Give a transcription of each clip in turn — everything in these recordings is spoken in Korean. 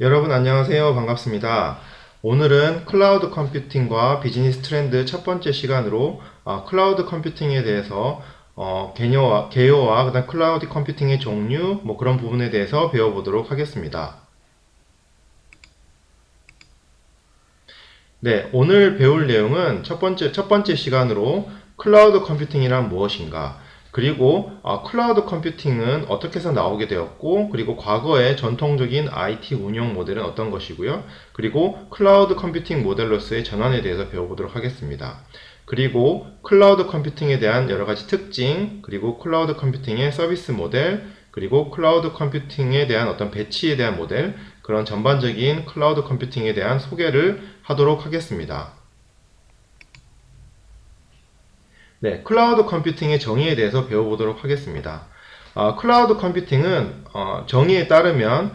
여러분 안녕하세요. 반갑습니다. 오늘은 클라우드 컴퓨팅과 비즈니스 트렌드 첫 번째 시간으로 클라우드 컴퓨팅에 대해서 개요와 그다음 클라우드 컴퓨팅의 종류 뭐 그런 부분에 대해서 배워보도록 하겠습니다. 네, 오늘 배울 내용은 첫 번째 시간으로 클라우드 컴퓨팅이란 무엇인가, 그리고 클라우드 컴퓨팅은 어떻게 해서 나오게 되었고, 그리고 과거의 전통적인 IT 운영 모델은 어떤 것이고요. 그리고 클라우드 컴퓨팅 모델로서의 전환에 대해서 배워보도록 하겠습니다. 그리고 클라우드 컴퓨팅에 대한 여러 가지 특징, 그리고 클라우드 컴퓨팅의 서비스 모델, 그리고 클라우드 컴퓨팅에 대한 어떤 배치에 대한 모델, 그런 전반적인 클라우드 컴퓨팅에 대한 소개를 하도록 하겠습니다. 네, 클라우드 컴퓨팅의 정의에 대해서 배워보도록 하겠습니다. 클라우드 컴퓨팅은 정의에 따르면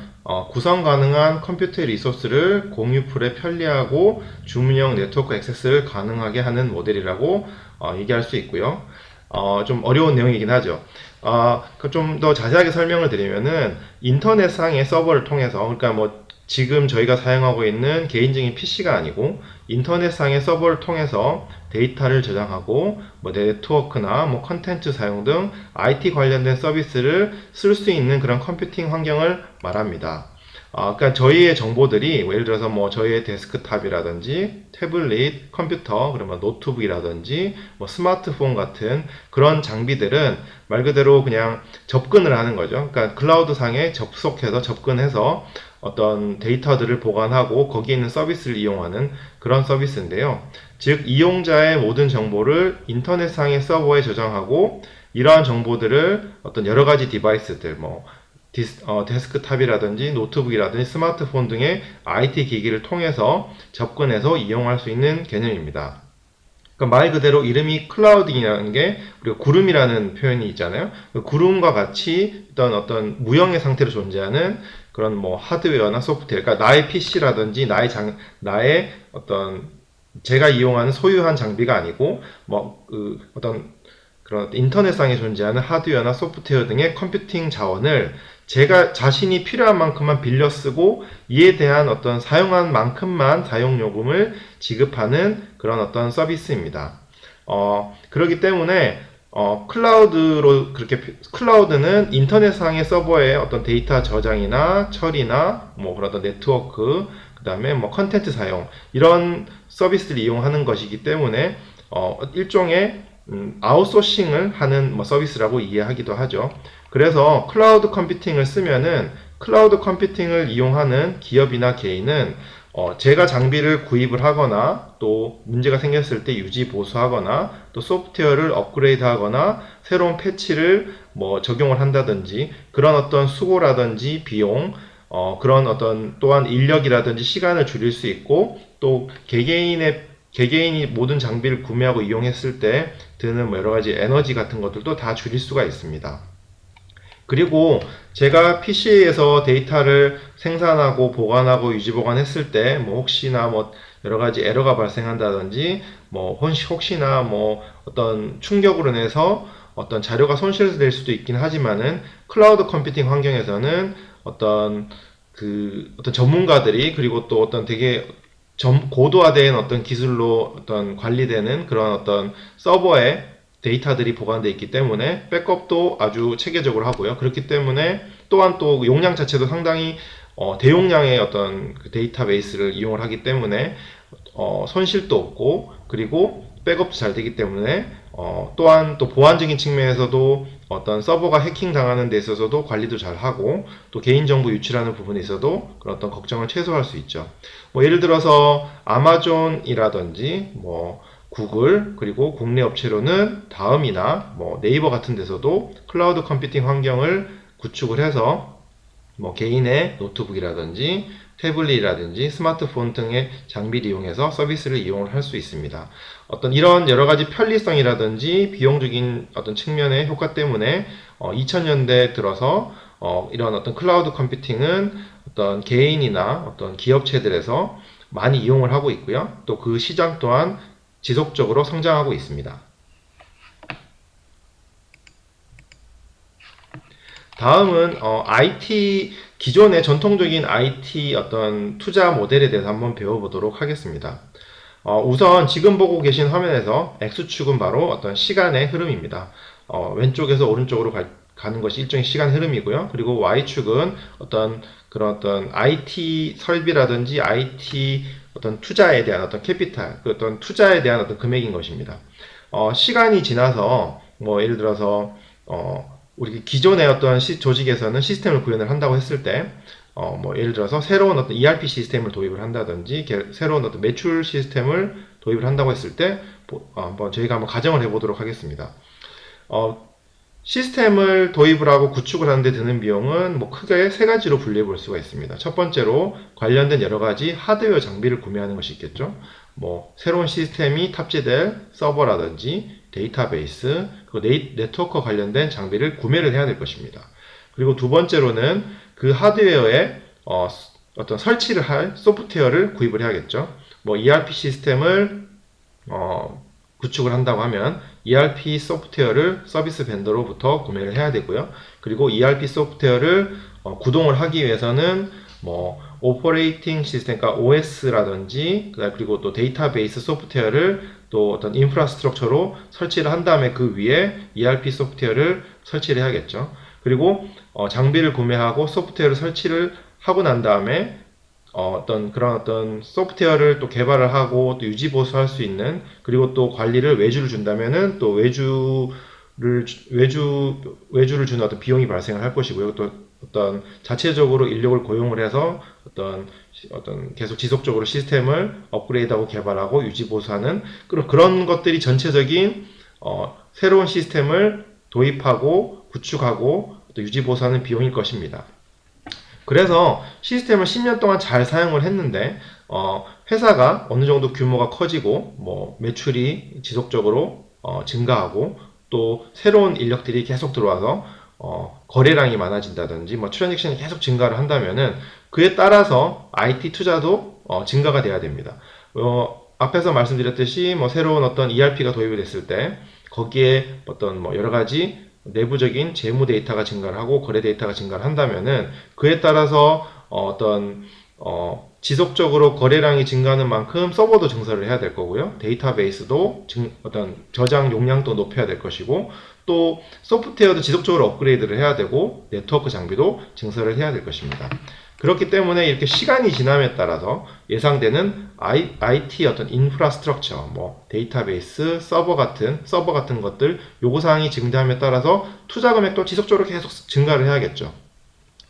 구성 가능한 컴퓨터 리소스를 공유풀에 편리하고 주문형 네트워크 액세스를 가능하게 하는 모델이라고 얘기할 수 있고요. 좀 어려운 내용이긴 하죠. 좀 더 자세하게 설명을 드리면은 인터넷상의 서버를 통해서, 그러니까 뭐 지금 저희가 사용하고 있는 개인적인 PC가 아니고 인터넷상의 서버를 통해서 데이터를 저장하고 뭐 네트워크나 뭐 컨텐츠 사용 등 IT 관련된 서비스를 쓸 수 있는 그런 컴퓨팅 환경을 말합니다. 그러니까 저희의 정보들이 뭐 예를 들어서 뭐 저희의 데스크탑이라든지 태블릿, 컴퓨터, 그러면 노트북이라든지 뭐 스마트폰 같은 그런 장비들은 말 그대로 그냥 접근을 하는 거죠. 그러니까 클라우드 상에 접근해서 어떤 데이터들을 보관하고 거기에 있는 서비스를 이용하는 그런 서비스인데요. 즉 이용자의 모든 정보를 인터넷상의 서버에 저장하고 이러한 정보들을 어떤 여러 가지 디바이스들, 뭐 데스크탑이라든지 노트북이라든지 스마트폰 등의 IT 기기를 통해서 접근해서 이용할 수 있는 개념입니다. 그러니까 말 그대로 이름이 클라우딩이라는 게 우리가 구름이라는 표현이 있잖아요. 그 구름과 같이 어떤 무형의 상태로 존재하는 그런 뭐 하드웨어나 소프트웨어, 그러니까 나의 PC라든지 나의 어떤 제가 이용하는 소유한 장비가 아니고 뭐 어떤 그런 인터넷상에 존재하는 하드웨어나 소프트웨어 등의 컴퓨팅 자원을 제가 자신이 필요한 만큼만 빌려 쓰고 이에 대한 어떤 사용한 만큼만 사용 요금을 지급하는 그런 어떤 서비스입니다. 그렇기 때문에 클라우드는 인터넷상의 서버에 어떤 데이터 저장이나 처리나 뭐 그런 어떤 네트워크, 그 다음에 뭐 컨텐츠 사용 이런 서비스를 이용하는 것이기 때문에 일종의 아웃소싱을 하는 뭐 서비스라고 이해하기도 하죠. 그래서 클라우드 컴퓨팅을 쓰면은 클라우드 컴퓨팅을 이용하는 기업이나 개인은 제가 장비를 구입을 하거나 또 문제가 생겼을 때 유지 보수하거나 또 소프트웨어를 업그레이드 하거나 새로운 패치를 뭐 적용을 한다든지 그런 어떤 수고라든지 비용, 그런 어떤 또한 인력이라든지 시간을 줄일 수 있고 또 개개인이 모든 장비를 구매하고 이용했을 때 드는 뭐 여러 가지 에너지 같은 것들도 다 줄일 수가 있습니다. 그리고 제가 PC에서 데이터를 생산하고 보관하고 유지 보관했을 때 뭐 혹시나 뭐 여러 가지 에러가 발생한다든지 뭐 혹시나 뭐 어떤 충격으로 인해서 어떤 자료가 손실될 수도 있긴 하지만은 클라우드 컴퓨팅 환경에서는 어떤 전문가들이 그리고 또 어떤 되게 고도화된 어떤 기술로 어떤 관리되는 그런 어떤 서버에 데이터들이 보관되어 있기 때문에 백업도 아주 체계적으로 하고요. 그렇기 때문에 또한 또 용량 자체도 상당히 대용량의 어떤 그 데이터베이스를 이용을 하기 때문에 손실도 없고 그리고 백업도 잘 되기 때문에 또한 또 보안적인 측면에서도 어떤 서버가 해킹 당하는 데 있어서도 관리도 잘 하고 또 개인정보 유출하는 부분에 있어도 그런 어떤 걱정을 최소화할 수 있죠. 뭐 예를 들어서 아마존이라든지 뭐 구글 그리고 국내 업체로는 다음이나 뭐 네이버 같은 데서도 클라우드 컴퓨팅 환경을 구축을 해서 뭐 개인의 노트북이라든지 태블릿이라든지 스마트폰 등의 장비를 이용해서 서비스를 이용을 할 수 있습니다. 어떤 이런 여러 가지 편리성이라든지 비용적인 어떤 측면의 효과 때문에 2000년대 들어서 이런 어떤 클라우드 컴퓨팅은 어떤 개인이나 어떤 기업체들에서 많이 이용을 하고 있고요. 또 그 시장 또한 지속적으로 성장하고 있습니다. 다음은 IT 기존의 전통적인 IT 어떤 투자 모델에 대해서 한번 배워보도록 하겠습니다. 우선 지금 보고 계신 화면에서 X축은 바로 어떤 시간의 흐름입니다. 왼쪽에서 오른쪽으로 가는 것이 일종의 시간 흐름이고요. 그리고 Y축은 그런 IT 설비라든지 IT 어떤 투자에 대한 어떤 캐피탈, 그 어떤 투자에 대한 어떤 금액인 것입니다. 시간이 지나서 예를 들어서 우리 기존의 어떤 조직에서는 시스템을 구현을 한다고 했을 때 예를 들어서 새로운 어떤 ERP 시스템을 도입을 한다든지 새로운 어떤 매출 시스템을 도입을 한다고 했을 때 저희가 한번 가정을 해보도록 하겠습니다. 시스템을 도입을 하고 구축을 하는데 드는 비용은 크게 세 가지로 분류해 볼 수가 있습니다. 첫 번째로 관련된 여러 가지 하드웨어 장비를 구매하는 것이 있겠죠. 새로운 시스템이 탑재될 서버라든지 데이터베이스, 그리고 네트워크와 관련된 장비를 구매를 해야 될 것입니다. 그리고 두 번째로는 그 하드웨어에 어떤 설치를 할 소프트웨어를 구입을 해야겠죠. ERP 시스템을 구축을 한다고 하면 ERP 소프트웨어를 서비스 벤더로부터 구매를 해야 되고요. 그리고 ERP 소프트웨어를 구동을 하기 위해서는 오퍼레이팅 시스템, 그러니까 OS라든지 그리고 또 데이터베이스 소프트웨어를 또 어떤 인프라스트럭처로 설치를 한 다음에 그 위에 ERP 소프트웨어를 설치를 해야겠죠. 그리고 장비를 구매하고 소프트웨어를 설치를 하고 난 다음에 그런 어떤 소프트웨어를 또 개발을 하고 또 유지 보수할 수 있는, 그리고 또 관리를 외주를 준다면은 또 외주를 주는 어떤 비용이 발생을 할 것이고요. 또 어떤 자체적으로 인력을 고용을 해서 어떤 계속 지속적으로 시스템을 업그레이드하고 개발하고 유지 보수하는 그런 것들이 전체적인 새로운 시스템을 도입하고 구축하고 또 유지 보수하는 비용일 것입니다. 그래서 시스템을 10년 동안 잘 사용을 했는데 회사가 어느 정도 규모가 커지고 매출이 지속적으로 증가하고 또 새로운 인력들이 계속 들어와서 거래량이 많아진다든지 트랜잭션이 계속 증가를 한다면은 그에 따라서 IT 투자도 증가가 돼야 됩니다. 앞에서 말씀드렸듯이 새로운 어떤 ERP가 도입이 됐을 때 거기에 어떤 여러 가지 내부적인 재무 데이터가 증가를 하고 거래 데이터가 증가를 한다면은 그에 따라서 지속적으로 거래량이 증가하는 만큼 서버도 증설을 해야 될 거고요. 데이터베이스도 어떤 저장 용량도 높여야 될 것이고 또 소프트웨어도 지속적으로 업그레이드를 해야 되고 네트워크 장비도 증설을 해야 될 것입니다. 그렇기 때문에 이렇게 시간이 지남에 따라서 예상되는 IT 어떤 인프라스트럭처, 데이터베이스, 서버 같은 것들 요구사항이 증대함에 따라서 투자 금액도 지속적으로 계속 증가를 해야겠죠.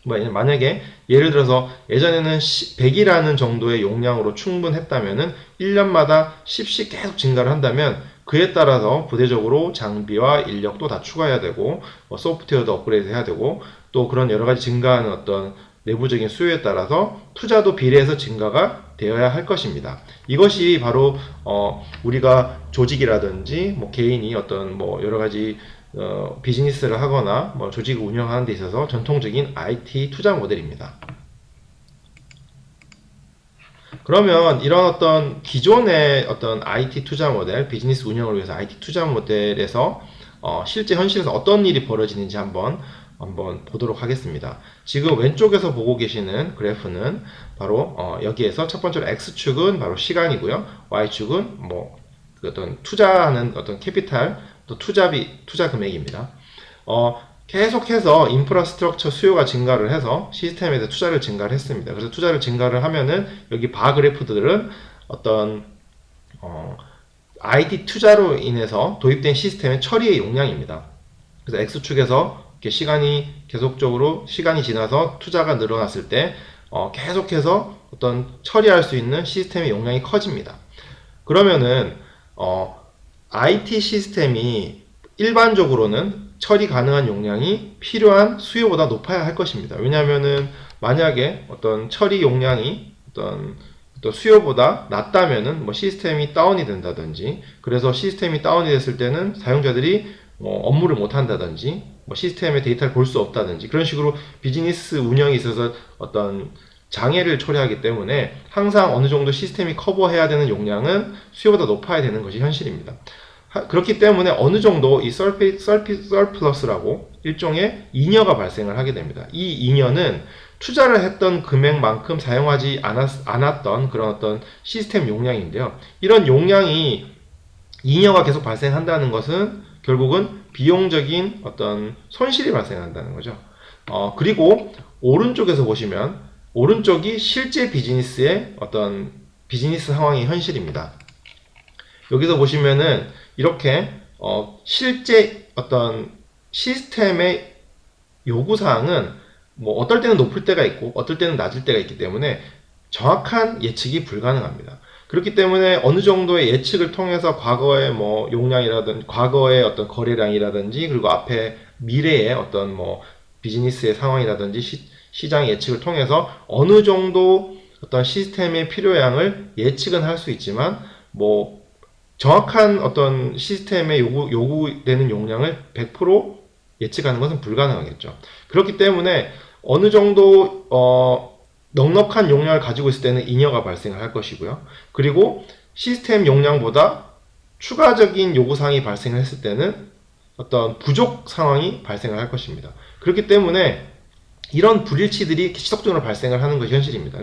만약에 예를 들어서 예전에는 100이라는 정도의 용량으로 충분했다면은 1년마다 10씩 계속 증가를 한다면 그에 따라서 부대적으로 장비와 인력도 다 추가해야 되고 소프트웨어도 업그레이드 해야 되고 또 그런 여러 가지 증가하는 어떤 내부적인 수요에 따라서 투자도 비례해서 증가가 되어야 할 것입니다. 이것이 바로 우리가 조직이라든지 개인이 어떤 여러 가지 비즈니스를 하거나 조직을 운영하는 데 있어서 전통적인 IT 투자 모델입니다. 그러면 이런 어떤 기존의 어떤 IT 투자 모델, 비즈니스 운영을 위해서 IT 투자 모델에서 실제 현실에서 어떤 일이 벌어지는지 한번 보도록 하겠습니다. 지금 왼쪽에서 보고 계시는 그래프는 바로 여기에서 첫 번째로 X축은 바로 시간이고요. Y축은 어떤 투자하는 어떤 캐피탈, 또 투자 금액입니다. 계속해서 인프라스트럭처 수요가 증가를 해서 시스템에 대해 투자를 증가를 했습니다. 그래서 투자를 증가를 하면은 여기 바 그래프들은 어떤 IT 투자로 인해서 도입된 시스템의 처리의 용량입니다. 그래서 X축에서 시간이 지나서 투자가 늘어났을 때 계속해서 어떤 처리할 수 있는 시스템의 용량이 커집니다. 그러면은 IT 시스템이 일반적으로는 처리 가능한 용량이 필요한 수요보다 높아야 할 것입니다. 왜냐하면은 만약에 어떤 처리 용량이 어떤 수요보다 낮다면은 시스템이 다운이 된다든지, 그래서 시스템이 다운이 됐을 때는 사용자들이 업무를 못 한다든지 시스템의 데이터를 볼 수 없다든지 그런 식으로 비즈니스 운영에 있어서 어떤 장애를 초래하기 때문에 항상 어느 정도 시스템이 커버해야 되는 용량은 수요보다 높아야 되는 것이 현실입니다. 그렇기 때문에 어느 정도 이 서플러스라고 일종의 잉여가 발생을 하게 됩니다. 이 잉여는 투자를 했던 금액만큼 사용하지 않았던 그런 어떤 시스템 용량인데요. 이런 용량이 잉여가 계속 발생한다는 것은 결국은 비용적인 어떤 손실이 발생한다는 거죠. 그리고 오른쪽에서 보시면 오른쪽이 실제 비즈니스의 어떤 비즈니스 상황의 현실입니다. 여기서 보시면은 이렇게 실제 어떤 시스템의 요구사항은 뭐 어떨 때는 높을 때가 있고 어떨 때는 낮을 때가 있기 때문에 정확한 예측이 불가능합니다. 그렇기 때문에 어느 정도의 예측을 통해서 과거의 뭐 용량이라든지 과거의 어떤 거래량이라든지 그리고 앞에 미래의 어떤 뭐 비즈니스의 상황이라든지 시장 예측을 통해서 어느 정도 어떤 시스템의 필요량을 예측은 할 수 있지만 뭐 정확한 어떤 시스템의 요구되는 용량을 100% 예측하는 것은 불가능하겠죠. 그렇기 때문에 어느 정도 넉넉한 용량을 가지고 있을 때는 잉여가 발생을 할 것이고요. 그리고 시스템 용량보다 추가적인 요구사항이 발생을 했을 때는 어떤 부족 상황이 발생을 할 것입니다. 그렇기 때문에 이런 불일치들이 지속적으로 발생을 하는 것이 현실입니다.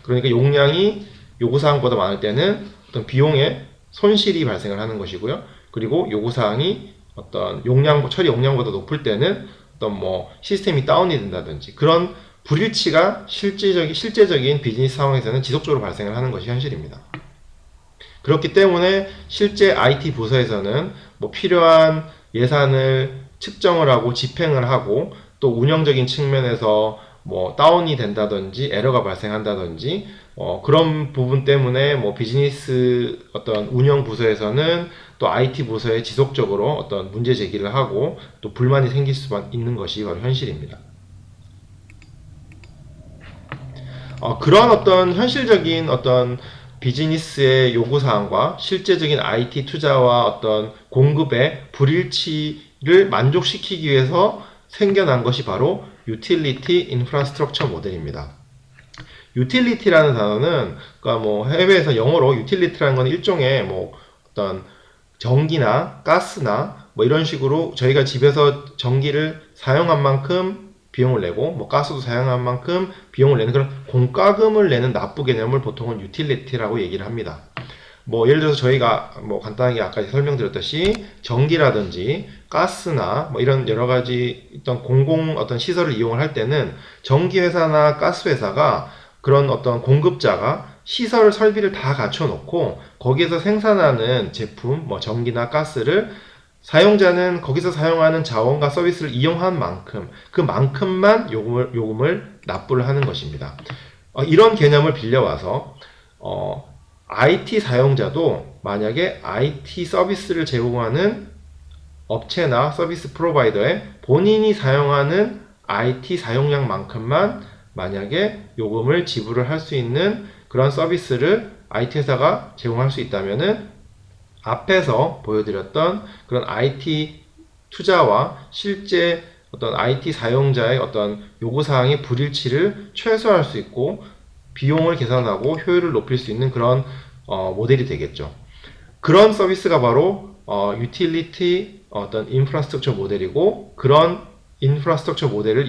그러니까 용량이 요구사항보다 많을 때는 어떤 비용의 손실이 발생을 하는 것이고요. 그리고 요구사항이 어떤 처리 용량보다 높을 때는 어떤 뭐 시스템이 다운이 된다든지 그런 불일치가 실제적인 비즈니스 상황에서는 지속적으로 발생을 하는 것이 현실입니다. 그렇기 때문에 실제 IT 부서에서는 뭐 필요한 예산을 측정을 하고 집행을 하고 또 운영적인 측면에서 뭐 다운이 된다든지 에러가 발생한다든지 그런 부분 때문에 뭐 비즈니스 어떤 운영 부서에서는 또 IT 부서에 지속적으로 어떤 문제 제기를 하고 또 불만이 생길 수만 있는 것이 바로 현실입니다. 그런 어떤 현실적인 어떤 비즈니스의 요구사항과 실제적인 IT 투자와 어떤 공급의 불일치를 만족시키기 위해서 생겨난 것이 바로 유틸리티 인프라스트럭처 모델입니다. 유틸리티라는 단어는 그러니까 뭐 해외에서 영어로 유틸리티라는 건 일종의 뭐 어떤 전기나 가스나 뭐 이런 식으로 저희가 집에서 전기를 사용한 만큼 비용을 내고 뭐 가스도 사용한 만큼 비용을 내는 그런 공과금을 내는 납부 개념을 보통은 유틸리티라고 얘기를 합니다. 뭐 예를 들어서 저희가 뭐 간단하게 아까 설명드렸듯이 전기라든지 가스나 뭐 이런 여러 가지 어떤 공공 어떤 시설을 이용을 할 때는 전기회사나 가스회사가 그런 어떤 공급자가 시설 설비를 다 갖춰 놓고 거기에서 생산하는 제품 뭐 전기나 가스를 사용자는 거기서 사용하는 자원과 서비스를 이용한 만큼 그만큼만 요금을 납부를 하는 것입니다. 이런 개념을 빌려와서 IT 사용자도 만약에 IT 서비스를 제공하는 업체나 서비스 프로바이더에 본인이 사용하는 IT 사용량만큼만 만약에 요금을 지불을 할 수 있는 그런 서비스를 IT 회사가 제공할 수 있다면은 앞에서 보여드렸던 그런 IT 투자와 실제 어떤 IT 사용자의 어떤 요구사항의 불일치를 최소화할 수 있고 비용을 계산하고 효율을 높일 수 있는 그런 모델이 되겠죠. 그런 서비스가 바로 유틸리티 어떤 인프라스트럭처 모델이고 그런 인프라스트럭처 모델을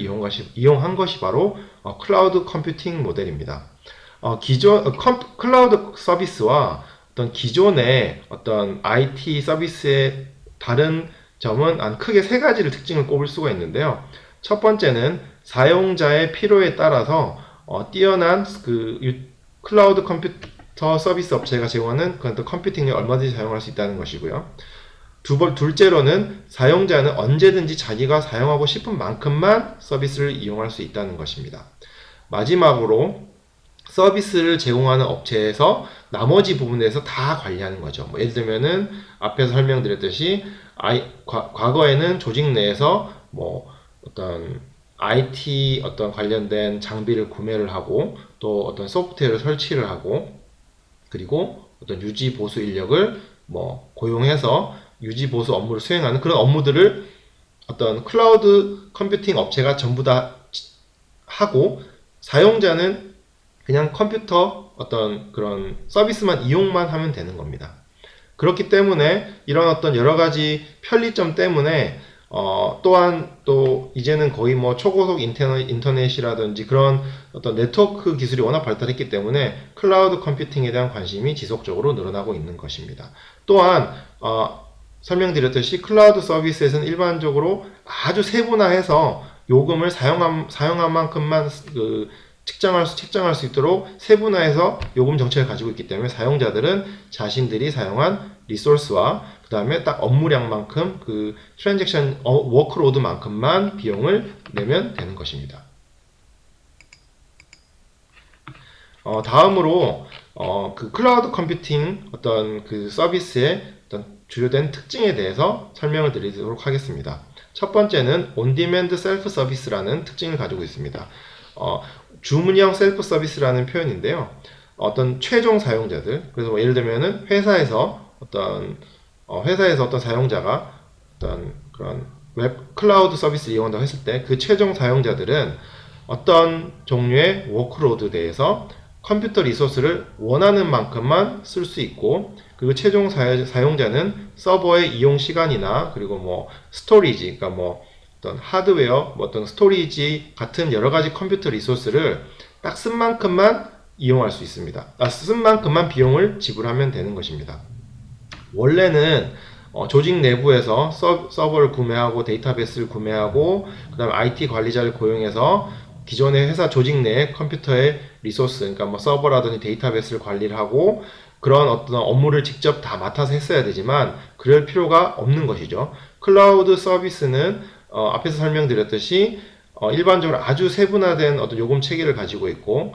이용한 것이 바로 클라우드 컴퓨팅 모델입니다. 클라우드 서비스와 어떤 기존의 어떤 IT 서비스의 다른 점은 크게 세 가지를 특징을 꼽을 수가 있는데요. 첫 번째는 사용자의 필요에 따라서 뛰어난 클라우드 컴퓨터 서비스 업체가 제공하는 그런 컴퓨팅을 얼마든지 사용할 수 있다는 것이고요. 둘째로는 사용자는 언제든지 자기가 사용하고 싶은 만큼만 서비스를 이용할 수 있다는 것입니다. 마지막으로 서비스를 제공하는 업체에서 나머지 부분에서 다 관리하는 거죠. 뭐 예를 들면은 앞에서 설명드렸듯이 과거에는 조직 내에서 뭐 어떤 IT 어떤 관련된 장비를 구매를 하고 또 어떤 소프트웨어를 설치를 하고 그리고 어떤 유지 보수 인력을 뭐 고용해서 유지 보수 업무를 수행하는 그런 업무들을 어떤 클라우드 컴퓨팅 업체가 전부 다 하고 사용자는 그냥 컴퓨터 어떤 그런 서비스만 이용만 하면 되는 겁니다. 그렇기 때문에 이런 어떤 여러 가지 편리점 때문에 또한 또 이제는 거의 뭐 초고속 인터넷이라든지 그런 어떤 네트워크 기술이 워낙 발달했기 때문에 클라우드 컴퓨팅에 대한 관심이 지속적으로 늘어나고 있는 것입니다. 또한 설명드렸듯이 클라우드 서비스에서는 일반적으로 아주 세분화해서 요금을 사용한 만큼만 책정할 수 있도록 세분화해서 요금 정책을 가지고 있기 때문에 사용자들은 자신들이 사용한 리소스와 그 다음에 딱 업무량만큼 그 트랜잭션 워크로드만큼만 비용을 내면 되는 것입니다. 다음으로 그 클라우드 컴퓨팅 어떤 그 서비스의 어떤 주요된 특징에 대해서 설명을 드리도록 하겠습니다. 첫 번째는 온디맨드 셀프 서비스라는 특징을 가지고 있습니다. 주문형 셀프 서비스라는 표현인데요. 어떤 최종 사용자들, 그래서 뭐 예를 들면은 회사에서 어떤 사용자가 어떤 그런 웹 클라우드 서비스를 이용한다고 했을 때 그 최종 사용자들은 어떤 종류의 워크로드에 대해서 컴퓨터 리소스를 원하는 만큼만 쓸 수 있고, 그리고 최종 사용자는 서버의 이용 시간이나 그리고 뭐 스토리지, 그러니까 뭐 어떤 하드웨어, 뭐 어떤 스토리지 같은 여러 가지 컴퓨터 리소스를 딱 쓴 만큼만 이용할 수 있습니다. 쓴 만큼만 비용을 지불하면 되는 것입니다. 원래는 조직 내부에서 서버를 구매하고 데이터베이스를 구매하고 그 다음에 IT 관리자를 고용해서 기존의 회사 조직 내의 컴퓨터의 리소스, 그러니까 뭐 서버라든지 데이터베이스를 관리를 하고 그런 어떤 업무를 직접 다 맡아서 했어야 되지만 그럴 필요가 없는 것이죠. 클라우드 서비스는 앞에서 설명드렸듯이 일반적으로 아주 세분화된 어떤 요금 체계를 가지고 있고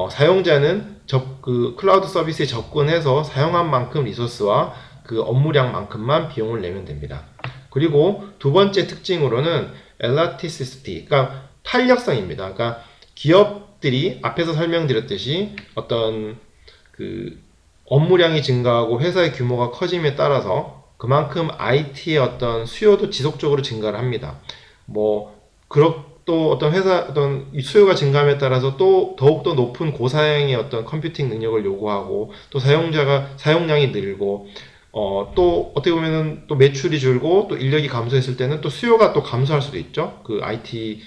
사용자는 그 클라우드 서비스에 접근해서 사용한 만큼 리소스와 그 업무량만큼만 비용을 내면 됩니다. 그리고 두 번째 특징으로는 elasticity, 그러니까 탄력성입니다. 그러니까 기업들이 앞에서 설명드렸듯이 어떤 그 업무량이 증가하고 회사의 규모가 커짐에 따라서 그만큼 IT의 어떤 수요도 지속적으로 증가를 합니다. 또 어떤 어떤 수요가 증가함에 따라서 또 더욱더 높은 고사양의 어떤 컴퓨팅 능력을 요구하고 또 사용량이 늘고 또 어떻게 보면은 또 매출이 줄고 또 인력이 감소했을 때는 또 수요가 또 감소할 수도 있죠. 그 IT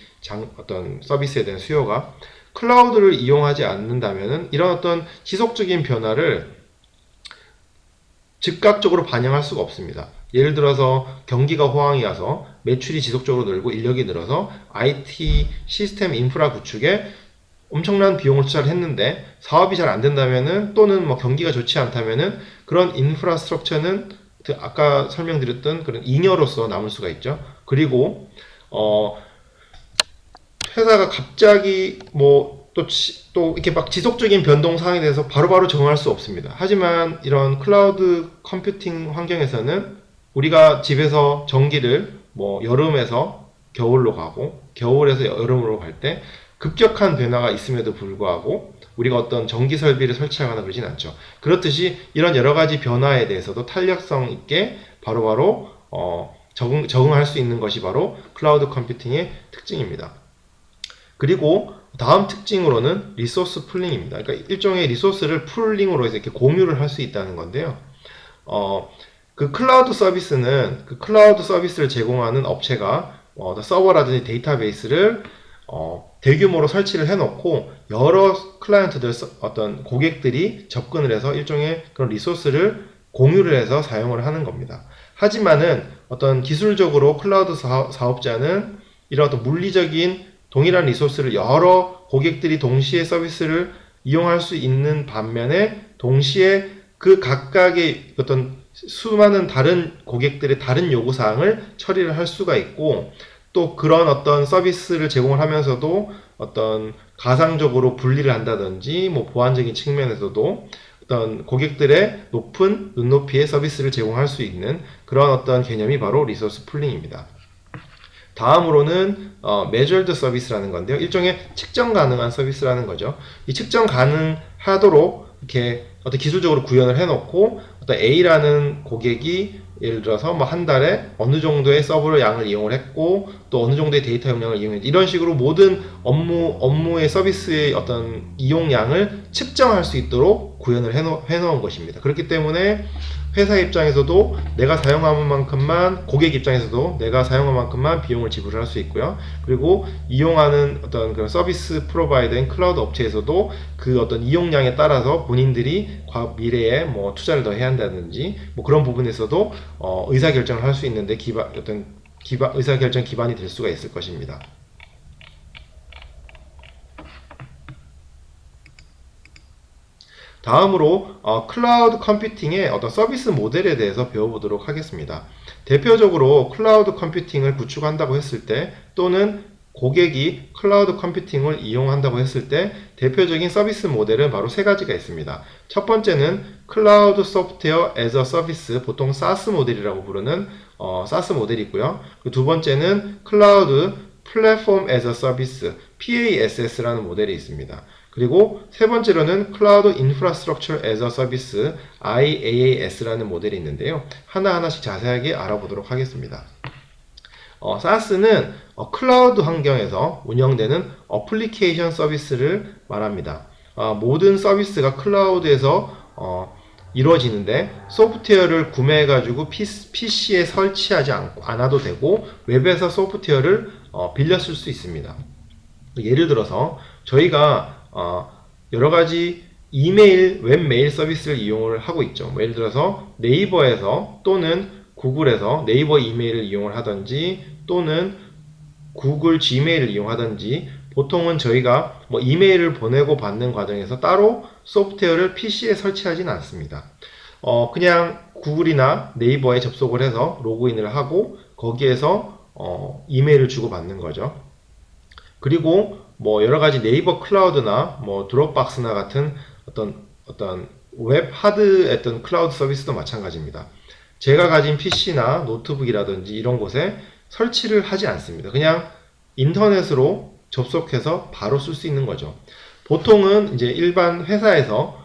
어떤 서비스에 대한 수요가. 클라우드를 이용하지 않는다면은 이런 어떤 지속적인 변화를 즉각적으로 반영할 수가 없습니다. 예를 들어서 경기가 호황이 와서 매출이 지속적으로 늘고 인력이 늘어서 IT 시스템 인프라 구축에 엄청난 비용을 투자를 했는데 사업이 잘 안 된다면은 또는 뭐 경기가 좋지 않다면은 그런 인프라스트럭처는 아까 설명드렸던 그런 잉여로서 남을 수가 있죠. 그리고 회사가 갑자기 또 이렇게 막 지속적인 변동 사항에 대해서 바로바로 정할 수 없습니다. 하지만 이런 클라우드 컴퓨팅 환경에서는 우리가 집에서 전기를 뭐 여름에서 겨울로 가고 겨울에서 여름으로 갈 때 급격한 변화가 있음에도 불구하고 우리가 어떤 전기 설비를 설치하거나 그러진 않죠. 그렇듯이 이런 여러 가지 변화에 대해서도 탄력성 있게 바로바로 적응할 수 있는 것이 바로 클라우드 컴퓨팅의 특징입니다. 그리고 다음 특징으로는 리소스 풀링입니다. 그러니까 일종의 리소스를 풀링으로 해서 이렇게 공유를 할 수 있다는 건데요. 그 클라우드 서비스는 그 클라우드 서비스를 제공하는 업체가 서버라든지 데이터베이스를 대규모로 설치를 해놓고 여러 클라이언트들 어떤 고객들이 접근을 해서 일종의 그런 리소스를 공유를 해서 사용을 하는 겁니다. 하지만은 어떤 기술적으로 클라우드 사업자는 이런 어떤 물리적인 동일한 리소스를 여러 고객들이 동시에 서비스를 이용할 수 있는 반면에 동시에 그 각각의 어떤 수많은 다른 고객들의 다른 요구사항을 처리를 할 수가 있고 또 그런 어떤 서비스를 제공을 하면서도 어떤 가상적으로 분리를 한다든지 뭐 보안적인 측면에서도 어떤 고객들의 높은 눈높이의 서비스를 제공할 수 있는 그런 어떤 개념이 바로 리소스 풀링입니다. 다음으로는 measured 서비스라는 건데요. 일종의 측정 가능한 서비스라는 거죠. 이 측정 가능하도록 이렇게 어떤 기술적으로 구현을 해놓고 어떤 A라는 고객이 예를 들어서 뭐 한 달에 어느 정도의 서버 양을 이용을 했고 또 어느 정도의 데이터 용량을 이용했고 이런 식으로 모든 업무의 서비스의 어떤 이용량을 측정할 수 있도록 구현을 해놓은 것입니다. 그렇기 때문에 회사 입장에서도 내가 사용하는 만큼만, 고객 입장에서도 내가 사용한 만큼만 비용을 지불을 할 수 있고요. 그리고 이용하는 어떤 그런 서비스 프로바이더인 클라우드 업체에서도 그 어떤 이용량에 따라서 본인들이 미래에 뭐 투자를 더 해야 한다든지 뭐 그런 부분에서도 의사결정을 할 수 있는데 의사결정 기반이 될 수가 있을 것입니다. 다음으로 클라우드 컴퓨팅의 어떤 서비스 모델에 대해서 배워보도록 하겠습니다. 대표적으로 클라우드 컴퓨팅을 구축한다고 했을 때 또는 고객이 클라우드 컴퓨팅을 이용한다고 했을 때 대표적인 서비스 모델은 바로 세 가지가 있습니다. 첫 번째는 클라우드 소프트웨어 애저 서비스, 보통 SaaS 모델이라고 부르는 SaaS 모델이 있고요. 두 번째는 클라우드 플랫폼 애저 서비스, PaaS라는 모델이 있습니다. 그리고 세 번째로는 클라우드 인프라스트럭처 애저 서비스, IaaS라는 모델이 있는데요. 하나하나씩 자세하게 알아보도록 하겠습니다. SaaS는 클라우드 환경에서 운영되는 어플리케이션 서비스를 말합니다. 모든 서비스가 클라우드에서 이루어지는데 소프트웨어를 구매해가지고 PC에 설치하지 않아도 되고 웹에서 소프트웨어를 빌려 쓸 수 있습니다. 예를 들어서 저희가 여러가지 이메일, 웹메일 서비스를 이용을 하고 있죠. 예를 들어서 네이버에서 또는 구글에서 네이버 이메일을 이용을 하든지 또는 구글 지메일을 이용하든지 보통은 저희가 뭐 이메일을 보내고 받는 과정에서 따로 소프트웨어를 PC에 설치하지는 않습니다. 그냥 구글이나 네이버에 접속을 해서 로그인을 하고 거기에서 이메일을 주고받는 거죠. 그리고 뭐 여러가지 네이버 클라우드나 뭐 드롭박스나 같은 어떤 웹 하드 어떤 클라우드 서비스도 마찬가지입니다. 제가 가진 PC나 노트북이라든지 이런 곳에 설치를 하지 않습니다. 그냥 인터넷으로 접속해서 바로 쓸 수 있는 거죠. 보통은 이제 일반 회사에서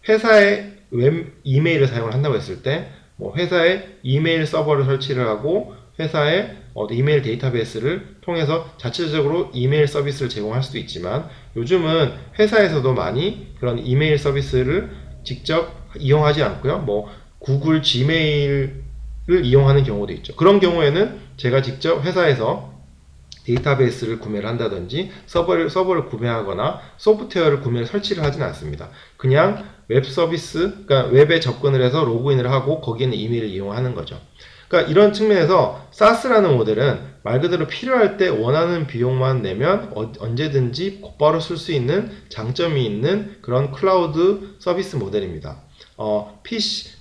회사의 웹 이메일을 사용을 한다고 했을 때 뭐 회사의 이메일 서버를 설치를 하고 회사의 이메일 데이터베이스를 통해서 자체적으로 이메일 서비스를 제공할 수도 있지만 요즘은 회사에서도 많이 그런 이메일 서비스를 직접 이용하지 않고요. 뭐 구글 지메일을 이용하는 경우도 있죠. 그런 경우에는 제가 직접 회사에서 데이터베이스를 구매를 한다든지 서버를 구매하거나 소프트웨어를 설치를 하지는 않습니다. 그냥 웹 서비스, 그러니까 웹에 접근을 해서 로그인을 하고 거기에는 이메일을 이용하는 거죠. 그러니까 이런 측면에서 SaaS라는 모델은 말 그대로 필요할 때 원하는 비용만 내면 언제든지 곧바로 쓸 수 있는 장점이 있는 그런 클라우드 서비스 모델입니다.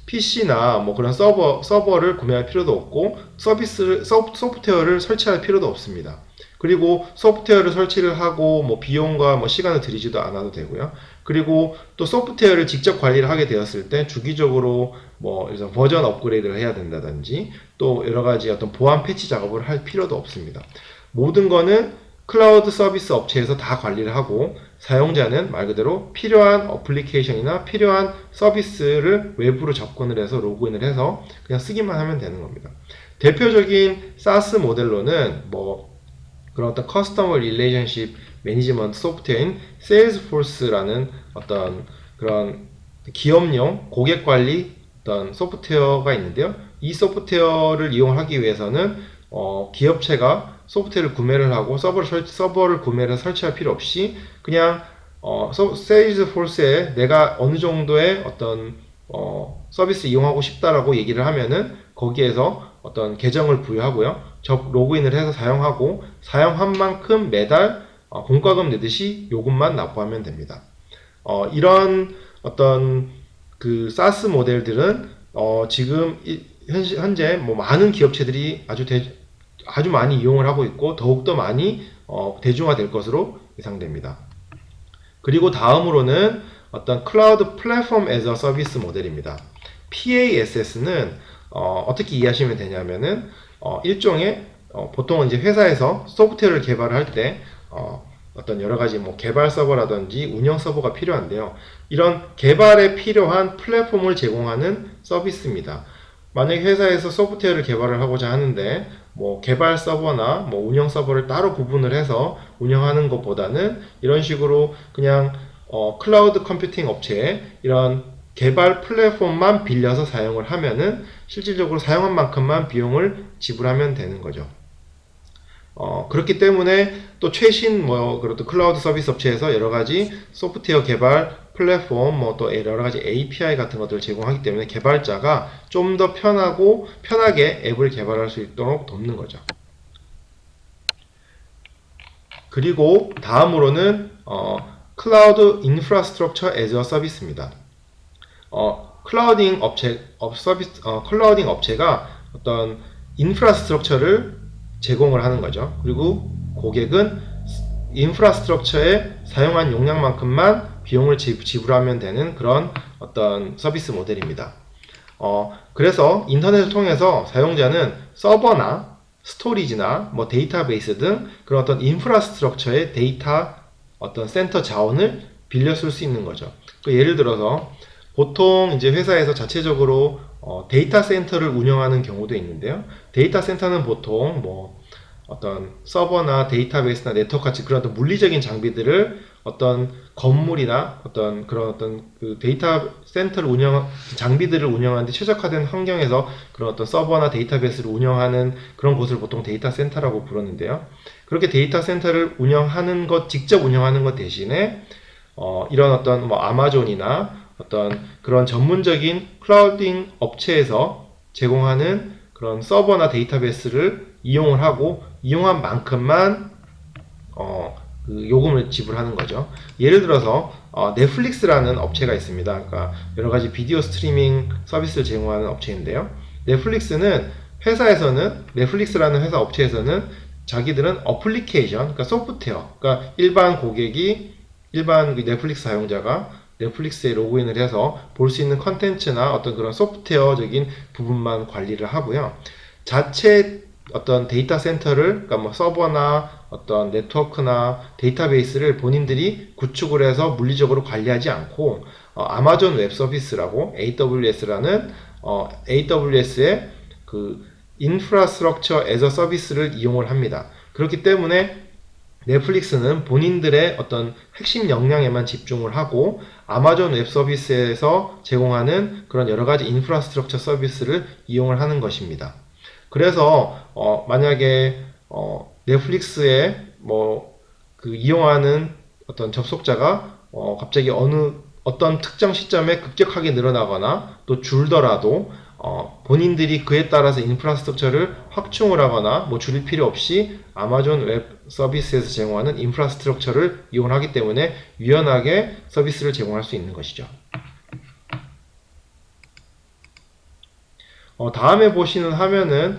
PC나 뭐 그런 서버를 구매할 필요도 없고 소프트웨어를 설치할 필요도 없습니다. 그리고 소프트웨어를 설치를 하고 뭐 비용과 뭐 시간을 들이지도 않아도 되고요. 그리고 또 소프트웨어를 직접 관리를 하게 되었을 때 주기적으로 뭐 버전 업그레이드를 해야 된다든지 또 여러 가지 어떤 보안 패치 작업을 할 필요도 없습니다. 모든 거는 클라우드 서비스 업체에서 다 관리를 하고 사용자는 말 그대로 필요한 어플리케이션이나 필요한 서비스를 외부로 접근을 해서 로그인을 해서 그냥 쓰기만 하면 되는 겁니다. 대표적인 SaaS 모델로는 뭐 그런 어떤 커스터머 릴레이션십 매니지먼트 소프트웨어인 세일즈포스라는 어떤 그런 기업용 고객 관리 어떤 소프트웨어가 있는데요. 이 소프트웨어를 이용하기 위해서는 기업체가 소프트웨어를 구매를 하고 서버를 구매를 해서 설치할 필요 없이 그냥 세일즈포스에 내가 어느 정도의 어떤 서비스 이용하고 싶다라고 얘기를 하면은 거기에서 어떤 계정을 부여하고요. 로그인을 해서 사용하고 사용한 만큼 매달 공과금 내듯이 요금만 납부하면 됩니다. 이런 어떤 그 SaaS 모델들은 지금 현재 뭐 많은 기업체들이 아주 많이 이용을 하고 있고 더욱더 많이 대중화될 것으로 예상됩니다. 그리고 다음으로는 어떤 클라우드 플랫폼 애저 서비스 모델입니다. PaaS는 어떻게 이해하시면 되냐면은 일종의 보통은 이제 회사에서 소프트웨어를 개발할 때 어떤 여러 가지 뭐 개발 서버라든지 운영 서버가 필요한데요. 이런 개발에 필요한 플랫폼을 제공하는 서비스입니다. 만약에 회사에서 소프트웨어를 개발을 하고자 하는데 뭐 개발 서버나 뭐 운영 서버를 따로 구분을 해서 운영하는 것보다는 이런 식으로 그냥 클라우드 컴퓨팅 업체에 이런 개발 플랫폼만 빌려서 사용을 하면은 실질적으로 사용한 만큼만 비용을 지불하면 되는 거죠. 그렇기 때문에 또 최신 그것도 클라우드 서비스 업체에서 여러 가지 소프트웨어 개발 플랫폼 또 여러 가지 API 같은 것들을 제공하기 때문에 개발자가 좀 더 편하게 앱을 개발할 수 있도록 돕는 거죠. 그리고 다음으로는 클라우드 인프라스트럭처 애저 서비스입니다. 클라우딩 업체가 어떤 인프라스트럭처를 제공을 하는 거죠. 그리고 고객은 인프라스트럭처에 사용한 용량만큼만 비용을 지불하면 되는 그런 어떤 서비스 모델입니다. 그래서 인터넷을 통해서 사용자는 서버나 스토리지나 데이터베이스 등 그런 어떤 인프라스트럭처의 데이터 어떤 센터 자원을 빌려 쓸 수 있는 거죠. 예를 들어서 보통 이제 회사에서 자체적으로 데이터 센터를 운영하는 경우도 있는데요. 데이터 센터는 보통 어떤 서버나 데이터베이스나 네트워크 같이 그런 어떤 물리적인 장비들을 어떤 건물이나 그 데이터 센터를 장비들을 운영하는데 최적화된 환경에서 그런 어떤 서버나 데이터베이스를 운영하는 그런 곳을 보통 데이터 센터라고 부르는데요. 그렇게 데이터 센터를 직접 운영하는 것 대신에 이런 어떤 아마존이나 어떤 그런 전문적인 클라우딩 업체에서 제공하는 그런 서버나 데이터베이스를 이용을 하고 이용한 만큼만 그 요금을 지불하는 거죠. 예를 들어서 넷플릭스라는 업체가 있습니다. 그러니까 여러 가지 비디오 스트리밍 서비스를 제공하는 업체인데요. 넷플릭스라는 회사 업체에서는 자기들은 어플리케이션, 그러니까 소프트웨어, 그러니까 일반 그 넷플릭스 사용자가 넷플릭스에 로그인을 해서 볼 수 있는 컨텐츠나 어떤 그런 소프트웨어적인 부분만 관리를 하고요. 자체 어떤 데이터 센터를, 그러니까 서버나 어떤 네트워크나 데이터베이스를 본인들이 구축을 해서 물리적으로 관리하지 않고 아마존 웹 서비스라고 AWS라는 AWS의 그 인프라스트럭처 애저 서비스를 이용을 합니다. 그렇기 때문에 넷플릭스는 본인들의 어떤 핵심 역량에만 집중을 하고 아마존 웹 서비스에서 제공하는 그런 여러 가지 인프라스트럭처 서비스를 이용을 하는 것입니다. 그래서 만약에 넷플릭스에 그 이용하는 어떤 접속자가 갑자기 어떤 특정 시점에 급격하게 늘어나거나 또 줄더라도 본인들이 그에 따라서 인프라스트럭처를 확충을 하거나 줄일 필요 없이 아마존 웹 서비스에서 제공하는 인프라스트럭처를 이용하기 때문에 유연하게 서비스를 제공할 수 있는 것이죠. 다음에 보시는 화면은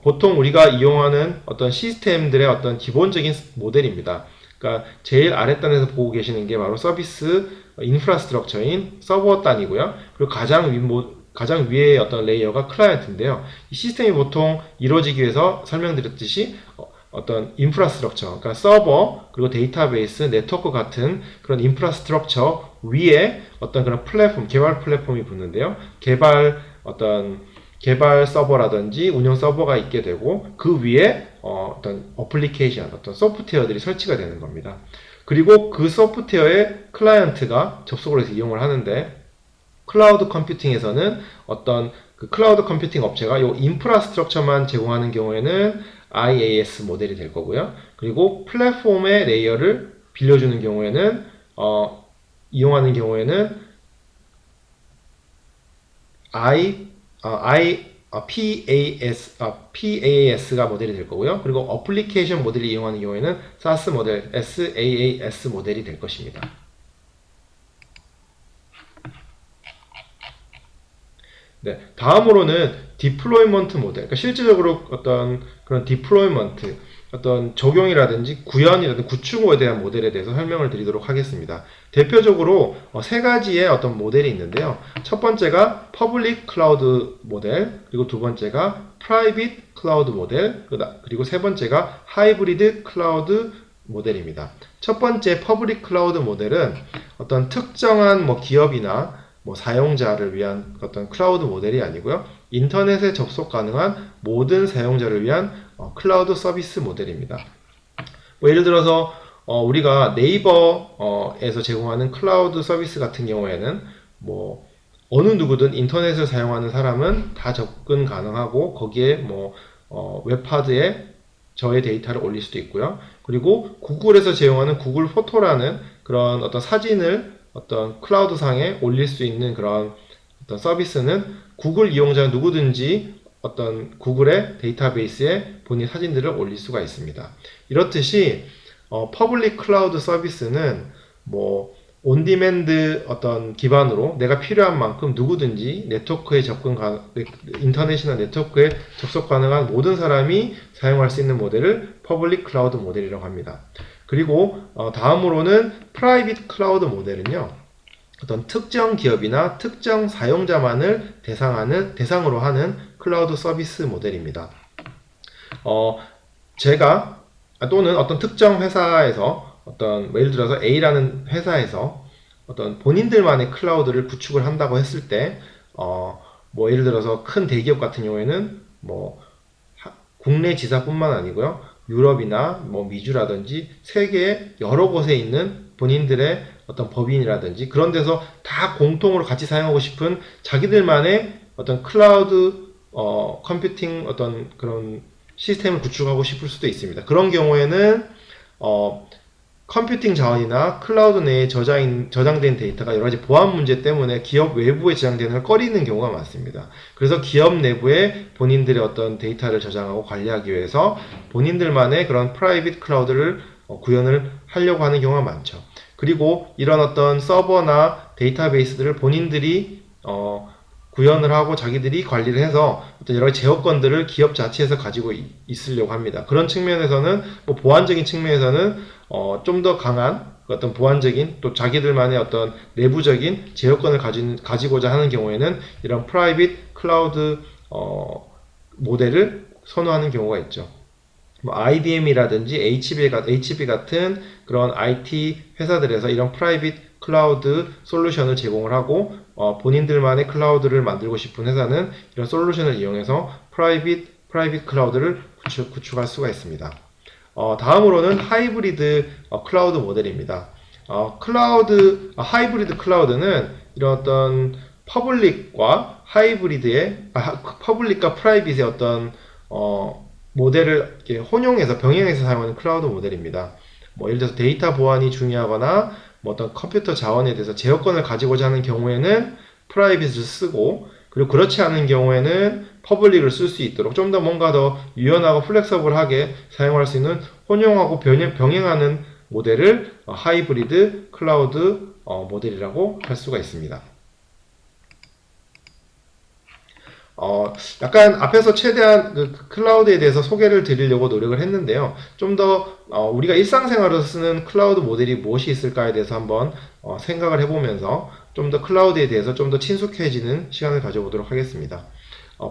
보통 우리가 이용하는 어떤 시스템들의 어떤 기본적인 모델입니다. 그러니까 제일 아랫단에서 보고 계시는 게 바로 서비스 인프라스트럭처인 서버 단이고요. 그리고 가장 위의 어떤 레이어가 클라이언트인데요. 이 시스템이 보통 이루어지기 위해서 설명드렸듯이 어떤 인프라스트럭처, 그러니까 서버, 그리고 데이터베이스, 네트워크 같은 그런 인프라스트럭처 위에 어떤 그런 개발 플랫폼이 붙는데요. 개발 서버라든지 운영 서버가 있게 되고 그 위에 어떤 어플리케이션, 어떤 소프트웨어들이 설치가 되는 겁니다. 그리고 그 소프트웨어에 클라이언트가 접속을 해서 이용을 하는데 클라우드 컴퓨팅에서는 어떤 그 클라우드 컴퓨팅 업체가 이 인프라스트럭처만 제공하는 경우에는 IaaS 모델이 될 거고요. 그리고 플랫폼의 레이어를 빌려주는 경우에는 이용하는 경우에는 PAS가 모델이 될 거고요. 그리고 어플리케이션 모델을 이용하는 경우에는 SaaS 모델, SaaS 모델이 될 것입니다. 네, 다음으로는 디플로이먼트 모델. 그러니까 실질적으로 어떤 그런 디플로이먼트, 어떤 적용이라든지 구현이라든지 구축에 대한 모델에 대해서 설명을 드리도록 하겠습니다. 대표적으로 세 가지의 어떤 모델이 있는데요. 첫 번째가 퍼블릭 클라우드 모델, 그리고 두 번째가 프라이빗 클라우드 모델, 그리고 세 번째가 하이브리드 클라우드 모델입니다. 첫 번째 퍼블릭 클라우드 모델은 어떤 특정한 기업이나 뭐 사용자를 위한 어떤 클라우드 모델이 아니고요. 인터넷에 접속 가능한 모든 사용자를 위한 클라우드 서비스 모델입니다. 뭐 예를 들어서 우리가 네이버에서 제공하는 클라우드 서비스 같은 경우에는 뭐 어느 누구든 인터넷을 사용하는 사람은 다 접근 가능하고 거기에 뭐 웹하드에 저의 데이터를 올릴 수도 있고요. 그리고 구글에서 제공하는 구글 포토라는 그런 어떤 사진을 어떤 클라우드 상에 올릴 수 있는 그런 어떤 서비스는 구글 이용자 누구든지 어떤 구글의 데이터베이스에 본인 사진들을 올릴 수가 있습니다. 이렇듯이 퍼블릭 클라우드 서비스는 뭐 온디맨드 어떤 기반으로 내가 필요한 만큼 누구든지 네트워크에 인터넷이나 네트워크에 접속 가능한 모든 사람이 사용할 수 있는 모델을 퍼블릭 클라우드 모델이라고 합니다. 그리고 다음으로는 프라이빗 클라우드 모델은요. 어떤 특정 기업이나 특정 사용자만을 대상으로 하는 클라우드 서비스 모델입니다. 제가 또는 어떤 특정 회사에서 어떤 예를 들어서 A라는 회사에서 어떤 본인들만의 클라우드를 구축을 한다고 했을 때 뭐 예를 들어서 큰 대기업 같은 경우에는 뭐 국내 지사뿐만 아니고요. 유럽이나 뭐 미주라든지 세계 여러 곳에 있는 본인들의 어떤 법인이라든지 그런 데서 다 공통으로 같이 사용하고 싶은 자기들만의 어떤 클라우드 컴퓨팅 어떤 그런 시스템을 구축하고 싶을 수도 있습니다. 그런 경우에는 컴퓨팅 자원이나 클라우드 내에 저장된 데이터가 여러 가지 보안 문제 때문에 기업 외부에 저장되는 걸 꺼리는 경우가 많습니다. 그래서 기업 내부에 본인들의 어떤 데이터를 저장하고 관리하기 위해서 본인들만의 그런 프라이빗 클라우드를 구현을 하려고 하는 경우가 많죠. 그리고 이런 어떤 서버나 데이터베이스들을 본인들이 구현을 하고 자기들이 관리를 해서 어떤 여러 가지 제어권들을 기업 자체에서 가지고 있으려고 합니다. 그런 측면에서는 뭐 보안적인 측면에서는 좀 더 강한 어떤 보안적인 또 자기들만의 어떤 내부적인 제어권을 가지고자 하는 경우에는 이런 프라이빗 클라우드 모델을 선호하는 경우가 있죠. 뭐 IBM이라든지 HP 같은 그런 IT 회사들에서 이런 프라이빗 클라우드 솔루션을 제공을 하고 본인들만의 클라우드를 만들고 싶은 회사는 이런 솔루션을 이용해서 프라이빗 클라우드를 구축할 수가 있습니다. 다음으로는 하이브리드 클라우드 모델입니다. 하이브리드 클라우드는 이런 어떤 퍼블릭과 프라이빗의 어떤 모델을 혼용해서 병행해서 사용하는 클라우드 모델입니다. 뭐 예를 들어서 데이터 보안이 중요하거나 뭐 어떤 컴퓨터 자원에 대해서 제어권을 가지고자 하는 경우에는 프라이빗을 쓰고 그리고 그렇지 않은 경우에는 퍼블릭을 쓸 수 있도록 좀 더 뭔가 더 유연하고 플렉서블하게 사용할 수 있는 혼용하고 병행하는 모델을 하이브리드 클라우드 모델이라고 할 수가 있습니다. 약간 앞에서 최대한 그 클라우드에 대해서 소개를 드리려고 노력을 했는데요. 좀 더 우리가 일상생활에서 쓰는 클라우드 모델이 무엇이 있을까에 대해서 한번 생각을 해보면서 좀 더 클라우드에 대해서 좀 더 친숙해지는 시간을 가져보도록 하겠습니다.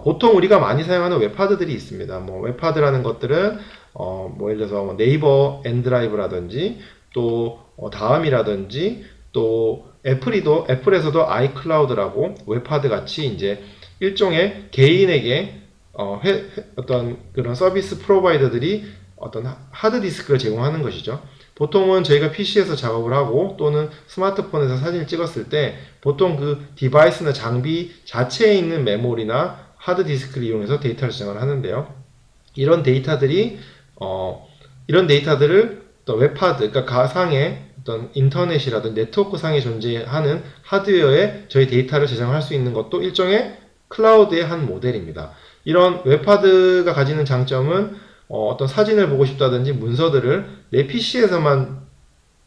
보통 우리가 많이 사용하는 웹하드들이 있습니다. 뭐 웹하드라는 것들은 뭐 예를 들어서 뭐 네이버 엔드라이브라든지 또 다음이라든지 또 애플에서도 아이클라우드라고 웹하드 같이 이제 일종의 개인에게 어떤 그런 서비스 프로바이더들이 어떤 하드디스크를 제공하는 것이죠. 보통은 저희가 PC에서 작업을 하고 또는 스마트폰에서 사진을 찍었을 때 보통 그 디바이스나 장비 자체에 있는 메모리나 하드디스크를 이용해서 데이터를 저장을 하는데요. 이런 데이터들을 어떤 웹하드, 그러니까 가상의 어떤 인터넷이라든 네트워크 상에 존재하는 하드웨어에 저희 데이터를 저장할 수 있는 것도 일종의 클라우드의 한 모델입니다. 이런 웹하드가 가지는 장점은 어떤 사진을 보고 싶다든지 문서들을 내 PC에서만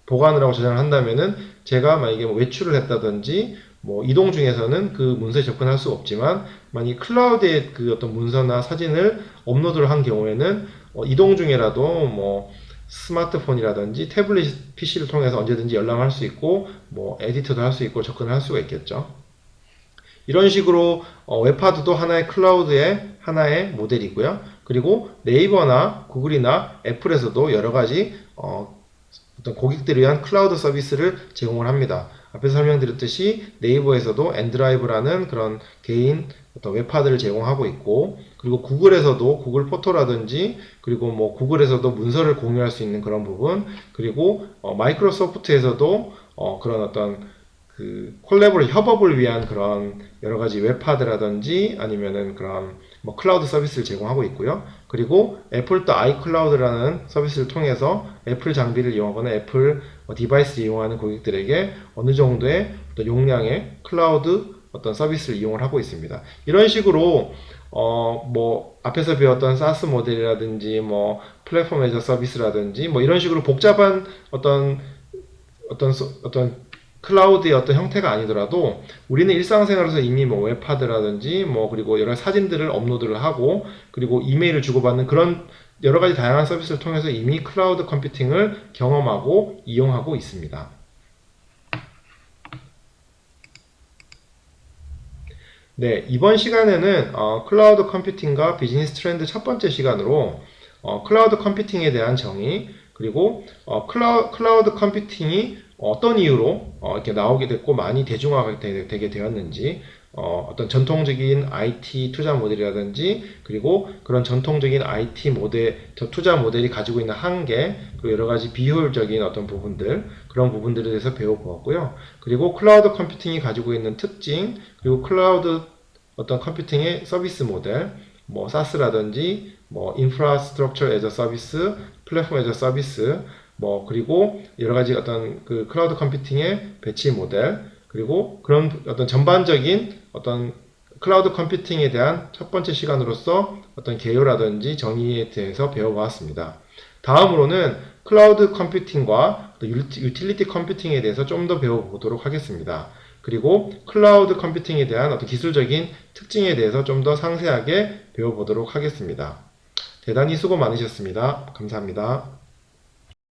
보관을 하고 저장을 한다면은 제가 만약에 뭐 외출을 했다든지 뭐 이동 중에서는 그 문서에 접근할 수 없지만 만약 클라우드에 그 어떤 문서나 사진을 업로드를 한 경우에는 이동 중에라도 뭐 스마트폰이라든지 태블릿 PC를 통해서 언제든지 연락할 수 있고 뭐 에디터도 할 수 있고 접근을 할 수가 있겠죠. 이런 식으로 웹하드도 하나의 클라우드의 하나의 모델이고요. 그리고 네이버나 구글이나 애플에서도 여러 가지 어떤 고객들을 위한 클라우드 서비스를 제공을 합니다. 앞에서 설명드렸듯이 네이버에서도 엔드라이브라는 그런 개인 어떤 웹하드를 제공하고 있고, 그리고 구글에서도 구글 포토라든지, 그리고 뭐 구글에서도 문서를 공유할 수 있는 그런 부분, 그리고 마이크로소프트에서도 그런 어떤 그 콜라보를 협업을 위한 그런 여러 가지 웹하드라든지 아니면은 그런 뭐 클라우드 서비스를 제공하고 있고요. 그리고 애플도 아이클라우드라는 서비스를 통해서 애플 장비를 이용하거나 애플 디바이스를 이용하는 고객들에게 어느 정도의 어떤 용량의 클라우드 어떤 서비스를 이용을 하고 있습니다. 이런 식으로 뭐 앞에서 배웠던 사스 모델이라든지 뭐 플랫폼 애저 서비스라든지 뭐 이런 식으로 복잡한 어떤 클라우드의 어떤 형태가 아니더라도 우리는 일상생활에서 이미 뭐 웹하드라든지 뭐 그리고 여러 사진들을 업로드를 하고 그리고 이메일을 주고받는 그런 여러 가지 다양한 서비스를 통해서 이미 클라우드 컴퓨팅을 경험하고 이용하고 있습니다. 네, 이번 시간에는 클라우드 컴퓨팅과 비즈니스 트렌드 첫 번째 시간으로 클라우드 컴퓨팅에 대한 정의, 그리고 클라우드 컴퓨팅이 어떤 이유로 이렇게 나오게 됐고 많이 대중화가 되게 되었는지, 어떤 전통적인 IT 투자 모델이라든지, 그리고 그런 전통적인 IT 투자 모델이 가지고 있는 한계, 그리고 여러 가지 비효율적인 어떤 부분들, 그런 부분들에 대해서 배워보았고요. 그리고 클라우드 컴퓨팅이 가지고 있는 특징, 그리고 클라우드 어떤 컴퓨팅의 서비스 모델, 뭐 SaaS라든지, 뭐 인프라스트럭처 애저 서비스, 플랫폼 애저 서비스, 뭐 그리고 여러 가지 어떤 그 클라우드 컴퓨팅의 배치 모델, 그리고 그런 어떤 전반적인 어떤 클라우드 컴퓨팅에 대한 첫 번째 시간으로서 어떤 개요라든지 정의에 대해서 배워보았습니다. 다음으로는 클라우드 컴퓨팅과 유틸리티 컴퓨팅에 대해서 좀 더 배워보도록 하겠습니다. 그리고 클라우드 컴퓨팅에 대한 어떤 기술적인 특징에 대해서 좀 더 상세하게 배워보도록 하겠습니다. 대단히 수고 많으셨습니다. 감사합니다.